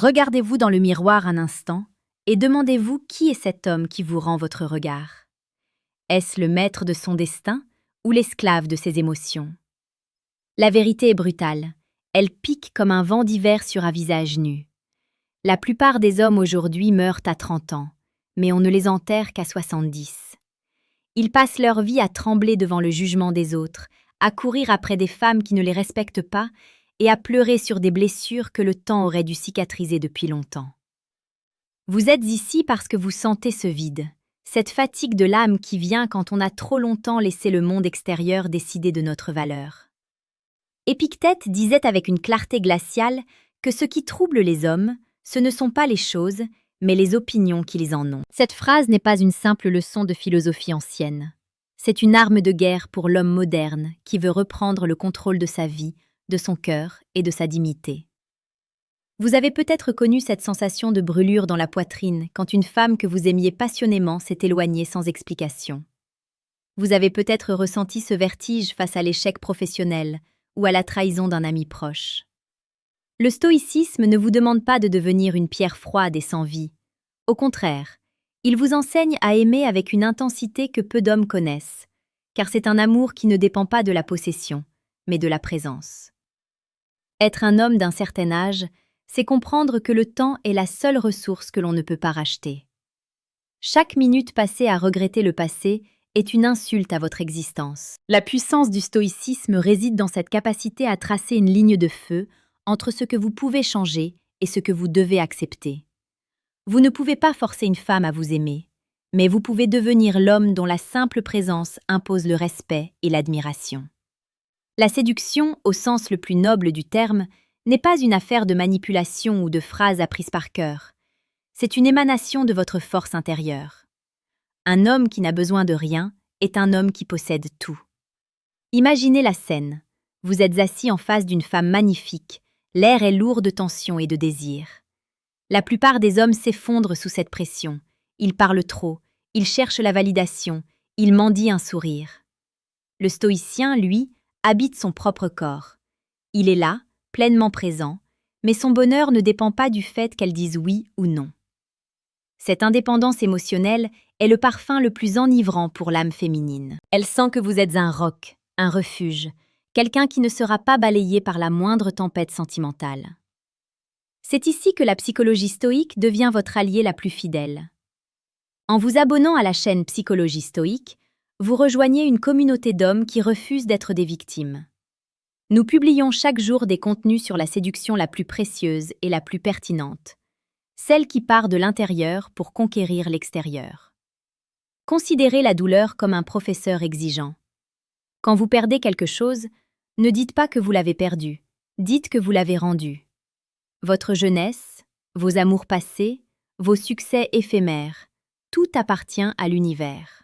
Regardez-vous dans le miroir un instant et demandez-vous qui est cet homme qui vous rend votre regard. Est-ce le maître de son destin ou l'esclave de ses émotions? La vérité est brutale. Elle pique comme un vent d'hiver sur un visage nu. La plupart des hommes aujourd'hui meurent à 30 ans, mais on ne les enterre qu'à 70. Ils passent leur vie à trembler devant le jugement des autres, à courir après des femmes qui ne les respectent pas et à pleurer sur des blessures que le temps aurait dû cicatriser depuis longtemps. Vous êtes ici parce que vous sentez ce vide, cette fatigue de l'âme qui vient quand on a trop longtemps laissé le monde extérieur décider de notre valeur. Épictète disait avec une clarté glaciale que ce qui trouble les hommes, ce ne sont pas les choses, mais les opinions qu'ils en ont. Cette phrase n'est pas une simple leçon de philosophie ancienne. C'est une arme de guerre pour l'homme moderne qui veut reprendre le contrôle de sa vie, de son cœur et de sa dignité. Vous avez peut-être connu cette sensation de brûlure dans la poitrine quand une femme que vous aimiez passionnément s'est éloignée sans explication. Vous avez peut-être ressenti ce vertige face à l'échec professionnel ou à la trahison d'un ami proche. Le stoïcisme ne vous demande pas de devenir une pierre froide et sans vie. Au contraire, il vous enseigne à aimer avec une intensité que peu d'hommes connaissent, car c'est un amour qui ne dépend pas de la possession, mais de la présence. Être un homme d'un certain âge, c'est comprendre que le temps est la seule ressource que l'on ne peut pas racheter. Chaque minute passée à regretter le passé est une insulte à votre existence. La puissance du stoïcisme réside dans cette capacité à tracer une ligne de feu entre ce que vous pouvez changer et ce que vous devez accepter. Vous ne pouvez pas forcer une femme à vous aimer, mais vous pouvez devenir l'homme dont la simple présence impose le respect et l'admiration. La séduction, au sens le plus noble du terme, n'est pas une affaire de manipulation ou de phrases apprises par cœur. C'est une émanation de votre force intérieure. Un homme qui n'a besoin de rien est un homme qui possède tout. Imaginez la scène. Vous êtes assis en face d'une femme magnifique. L'air est lourd de tension et de désir. La plupart des hommes s'effondrent sous cette pression. Ils parlent trop, ils cherchent la validation, ils mendient un sourire. Le stoïcien, lui, habite son propre corps. Il est là, pleinement présent, mais son bonheur ne dépend pas du fait qu'elle dise oui ou non. Cette indépendance émotionnelle est le parfum le plus enivrant pour l'âme féminine. Elle sent que vous êtes un roc, un refuge, quelqu'un qui ne sera pas balayé par la moindre tempête sentimentale. C'est ici que la psychologie stoïque devient votre allié la plus fidèle. En vous abonnant à la chaîne Psychologie stoïque, vous rejoignez une communauté d'hommes qui refusent d'être des victimes. Nous publions chaque jour des contenus sur la séduction la plus précieuse et la plus pertinente, celle qui part de l'intérieur pour conquérir l'extérieur. Considérez la douleur comme un professeur exigeant. Quand vous perdez quelque chose, ne dites pas que vous l'avez perdu, dites que vous l'avez rendu. Votre jeunesse, vos amours passés, vos succès éphémères, tout appartient à l'univers.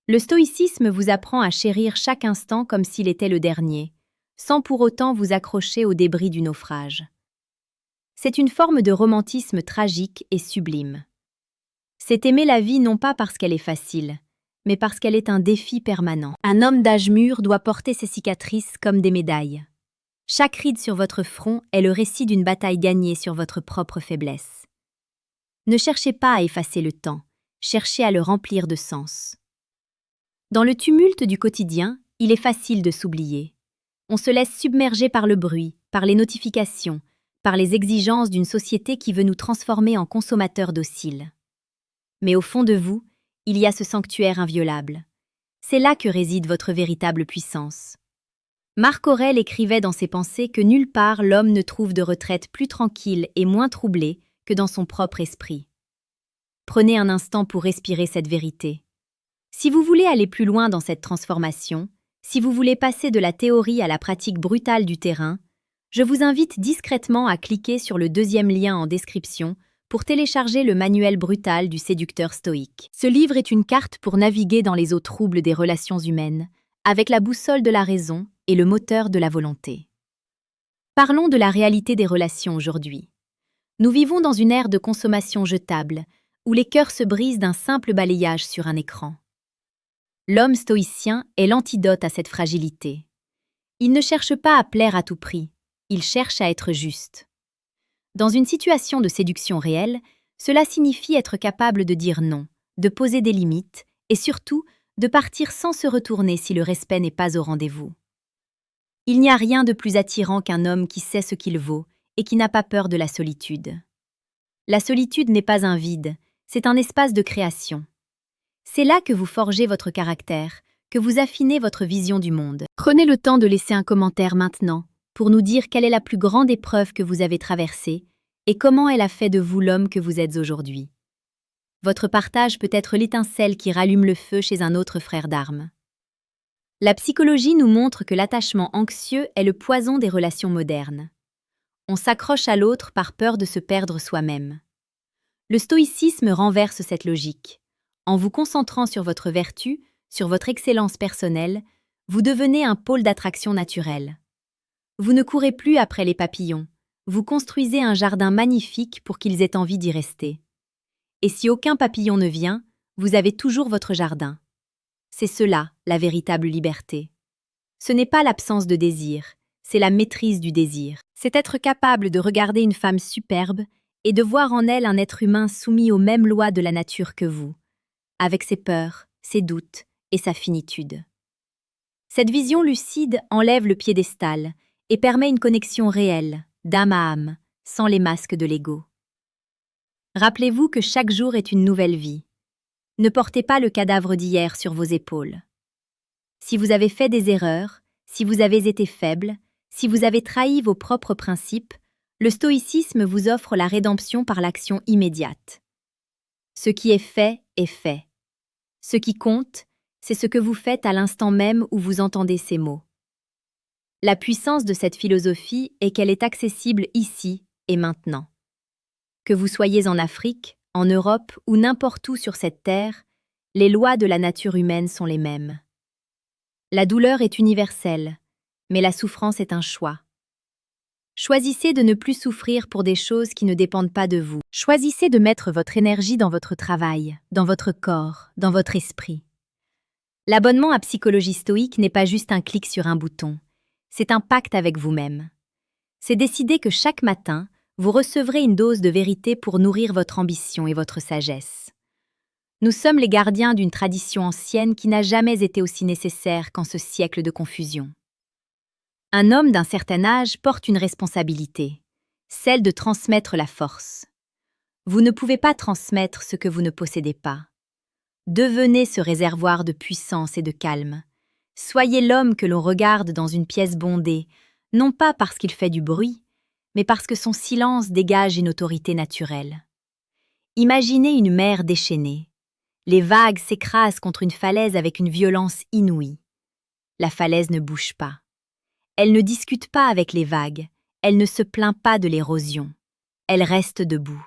Le stoïcisme vous apprend à chérir chaque instant comme s'il était le dernier, sans pour autant vous accrocher aux débris du naufrage. C'est une forme de romantisme tragique et sublime. C'est aimer la vie non pas parce qu'elle est facile, mais parce qu'elle est un défi permanent. Un homme d'âge mûr doit porter ses cicatrices comme des médailles. Chaque ride sur votre front est le récit d'une bataille gagnée sur votre propre faiblesse. Ne cherchez pas à effacer le temps, cherchez à le remplir de sens. Dans le tumulte du quotidien, il est facile de s'oublier. On se laisse submerger par le bruit, par les notifications, par les exigences d'une société qui veut nous transformer en consommateurs dociles. Mais au fond de vous, il y a ce sanctuaire inviolable. C'est là que réside votre véritable puissance. Marc Aurèle écrivait dans ses pensées que nulle part l'homme ne trouve de retraite plus tranquille et moins troublée que dans son propre esprit. Prenez un instant pour respirer cette vérité. Si vous voulez aller plus loin dans cette transformation, si vous voulez passer de la théorie à la pratique brutale du terrain, je vous invite discrètement à cliquer sur le deuxième lien en description pour télécharger le manuel brutal du séducteur stoïque. Ce livre est une carte pour naviguer dans les eaux troubles des relations humaines, avec la boussole de la raison et le moteur de la volonté. Parlons de la réalité des relations aujourd'hui. Nous vivons dans une ère de consommation jetable, où les cœurs se brisent d'un simple balayage sur un écran. L'homme stoïcien est l'antidote à cette fragilité. Il ne cherche pas à plaire à tout prix, il cherche à être juste. Dans une situation de séduction réelle, cela signifie être capable de dire non, de poser des limites et surtout de partir sans se retourner si le respect n'est pas au rendez-vous. Il n'y a rien de plus attirant qu'un homme qui sait ce qu'il vaut et qui n'a pas peur de la solitude. La solitude n'est pas un vide, c'est un espace de création. C'est là que vous forgez votre caractère, que vous affinez votre vision du monde. Prenez le temps de laisser un commentaire maintenant pour nous dire quelle est la plus grande épreuve que vous avez traversée et comment elle a fait de vous l'homme que vous êtes aujourd'hui. Votre partage peut être l'étincelle qui rallume le feu chez un autre frère d'armes. La psychologie nous montre que l'attachement anxieux est le poison des relations modernes. On s'accroche à l'autre par peur de se perdre soi-même. Le stoïcisme renverse cette logique. En vous concentrant sur votre vertu, sur votre excellence personnelle, vous devenez un pôle d'attraction naturelle. Vous ne courez plus après les papillons, vous construisez un jardin magnifique pour qu'ils aient envie d'y rester. Et si aucun papillon ne vient, vous avez toujours votre jardin. C'est cela, la véritable liberté. Ce n'est pas l'absence de désir, c'est la maîtrise du désir. C'est être capable de regarder une femme superbe et de voir en elle un être humain soumis aux mêmes lois de la nature que vous, avec ses peurs, ses doutes et sa finitude. Cette vision lucide enlève le piédestal et permet une connexion réelle, d'âme à âme, sans les masques de l'ego. Rappelez-vous que chaque jour est une nouvelle vie. Ne portez pas le cadavre d'hier sur vos épaules. Si vous avez fait des erreurs, si vous avez été faible, si vous avez trahi vos propres principes, le stoïcisme vous offre la rédemption par l'action immédiate. Ce qui est fait est fait. Ce qui compte, c'est ce que vous faites à l'instant même où vous entendez ces mots. La puissance de cette philosophie est qu'elle est accessible ici et maintenant. Que vous soyez en Afrique, en Europe ou n'importe où sur cette terre, les lois de la nature humaine sont les mêmes. La douleur est universelle, mais la souffrance est un choix. Choisissez de ne plus souffrir pour des choses qui ne dépendent pas de vous. Choisissez de mettre votre énergie dans votre travail, dans votre corps, dans votre esprit. L'abonnement à Psychologie Stoïque n'est pas juste un clic sur un bouton, c'est un pacte avec vous-même. C'est décider que chaque matin, vous recevrez une dose de vérité pour nourrir votre ambition et votre sagesse. Nous sommes les gardiens d'une tradition ancienne qui n'a jamais été aussi nécessaire qu'en ce siècle de confusion. Un homme d'un certain âge porte une responsabilité, celle de transmettre la force. Vous ne pouvez pas transmettre ce que vous ne possédez pas. Devenez ce réservoir de puissance et de calme. Soyez l'homme que l'on regarde dans une pièce bondée, non pas parce qu'il fait du bruit, mais parce que son silence dégage une autorité naturelle. Imaginez une mer déchaînée. Les vagues s'écrasent contre une falaise avec une violence inouïe. La falaise ne bouge pas. Elle ne discute pas avec les vagues, elle ne se plaint pas de l'érosion. Elle reste debout.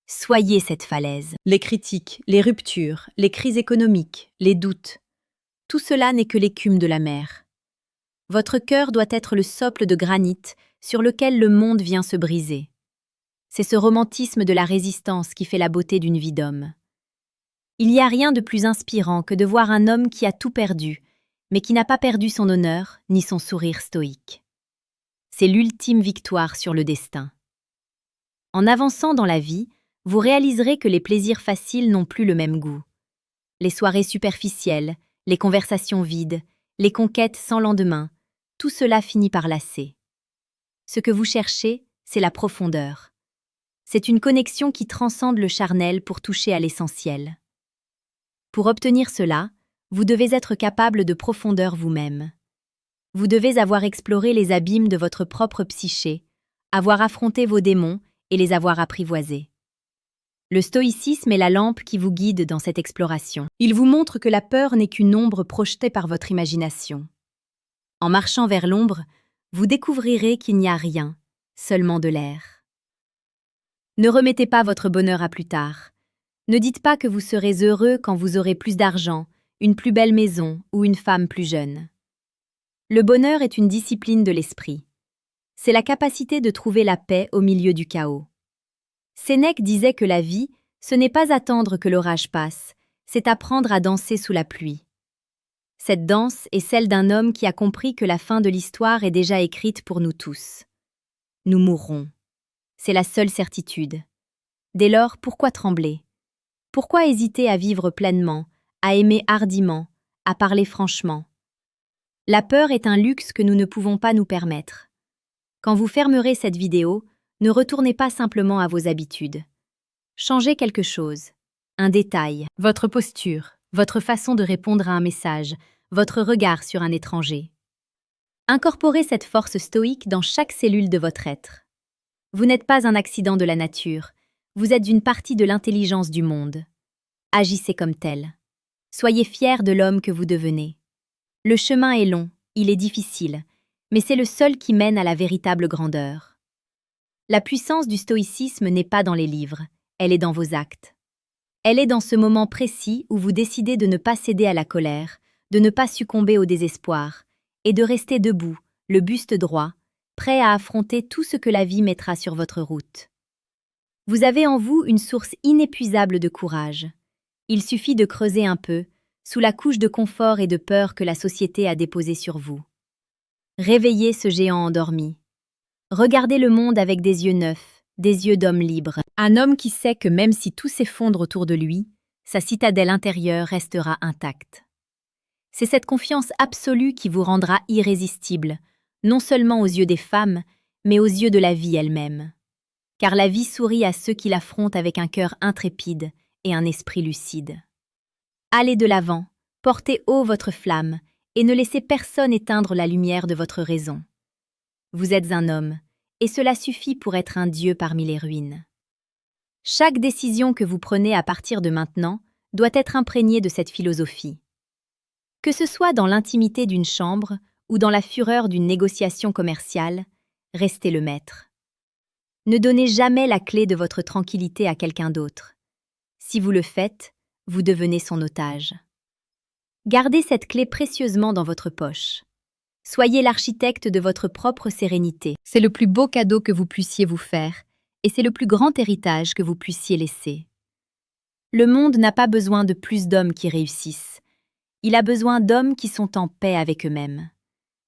Soyez cette falaise. Les critiques, les ruptures, les crises économiques, les doutes, tout cela n'est que l'écume de la mer. Votre cœur doit être le socle de granit sur lequel le monde vient se briser. C'est ce romantisme de la résistance qui fait la beauté d'une vie d'homme. Il n'y a rien de plus inspirant que de voir un homme qui a tout perdu, mais qui n'a pas perdu son honneur ni son sourire stoïque. C'est l'ultime victoire sur le destin. En avançant dans la vie, vous réaliserez que les plaisirs faciles n'ont plus le même goût. Les soirées superficielles, les conversations vides, les conquêtes sans lendemain, tout cela finit par lasser. Ce que vous cherchez, c'est la profondeur. C'est une connexion qui transcende le charnel pour toucher à l'essentiel. Pour obtenir cela, vous devez être capable de profondeur vous-même. Vous devez avoir exploré les abîmes de votre propre psyché, avoir affronté vos démons et les avoir apprivoisés. Le stoïcisme est la lampe qui vous guide dans cette exploration. Il vous montre que la peur n'est qu'une ombre projetée par votre imagination. En marchant vers l'ombre, vous découvrirez qu'il n'y a rien, seulement de l'air. Ne remettez pas votre bonheur à plus tard. Ne dites pas que vous serez heureux quand vous aurez plus d'argent, une plus belle maison ou une femme plus jeune. Le bonheur est une discipline de l'esprit. C'est la capacité de trouver la paix au milieu du chaos. Sénèque disait que la vie, ce n'est pas attendre que l'orage passe, c'est apprendre à danser sous la pluie. Cette danse est celle d'un homme qui a compris que la fin de l'histoire est déjà écrite pour nous tous. Nous mourrons. c'est la seule certitude. Dès lors, pourquoi trembler? Pourquoi hésiter à vivre pleinement, à aimer hardiment, à parler franchement? La peur est un luxe que nous ne pouvons pas nous permettre. Quand vous fermerez cette vidéo, ne retournez pas simplement à vos habitudes. Changez quelque chose, un détail, votre posture, votre façon de répondre à un message, votre regard sur un étranger. Incorporez cette force stoïque dans chaque cellule de votre être. Vous n'êtes pas un accident de la nature, vous êtes une partie de l'intelligence du monde. Agissez comme tel. Soyez fiers de l'homme que vous devenez. Le chemin est long, il est difficile, mais c'est le seul qui mène à la véritable grandeur. La puissance du stoïcisme n'est pas dans les livres, elle est dans vos actes. Elle est dans ce moment précis où vous décidez de ne pas céder à la colère, de ne pas succomber au désespoir, et de rester debout, le buste droit, prêt à affronter tout ce que la vie mettra sur votre route. Vous avez en vous une source inépuisable de courage. Il suffit de creuser un peu, sous la couche de confort et de peur que la société a déposée sur vous. Réveillez ce géant endormi. Regardez le monde avec des yeux neufs, des yeux d'homme libre. Un homme qui sait que même si tout s'effondre autour de lui, sa citadelle intérieure restera intacte. C'est cette confiance absolue qui vous rendra irrésistible, non seulement aux yeux des femmes, mais aux yeux de la vie elle-même. Car la vie sourit à ceux qui l'affrontent avec un cœur intrépide et un esprit lucide. Allez de l'avant, portez haut votre flamme et ne laissez personne éteindre la lumière de votre raison. Vous êtes un homme, et cela suffit pour être un dieu parmi les ruines. Chaque décision que vous prenez à partir de maintenant doit être imprégnée de cette philosophie. Que ce soit dans l'intimité d'une chambre ou dans la fureur d'une négociation commerciale, restez le maître. Ne donnez jamais la clé de votre tranquillité à quelqu'un d'autre. Si vous le faites, vous devenez son otage. Gardez cette clé précieusement dans votre poche. Soyez l'architecte de votre propre sérénité. C'est le plus beau cadeau que vous puissiez vous faire, et c'est le plus grand héritage que vous puissiez laisser. Le monde n'a pas besoin de plus d'hommes qui réussissent. Il a besoin d'hommes qui sont en paix avec eux-mêmes.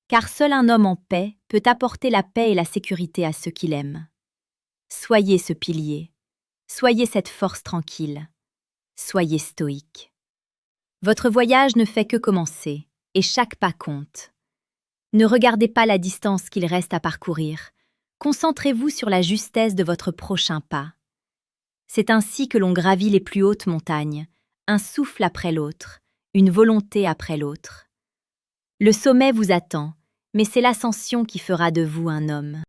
Car seul un homme en paix peut apporter la paix et la sécurité à ceux qu'il aime. Soyez ce pilier. Soyez cette force tranquille. Soyez stoïque. Votre voyage ne fait que commencer, et chaque pas compte. Ne regardez pas la distance qu'il reste à parcourir. Concentrez-vous sur la justesse de votre prochain pas. C'est ainsi que l'on gravit les plus hautes montagnes, un souffle après l'autre, une volonté après l'autre. Le sommet vous attend, mais c'est l'ascension qui fera de vous un homme.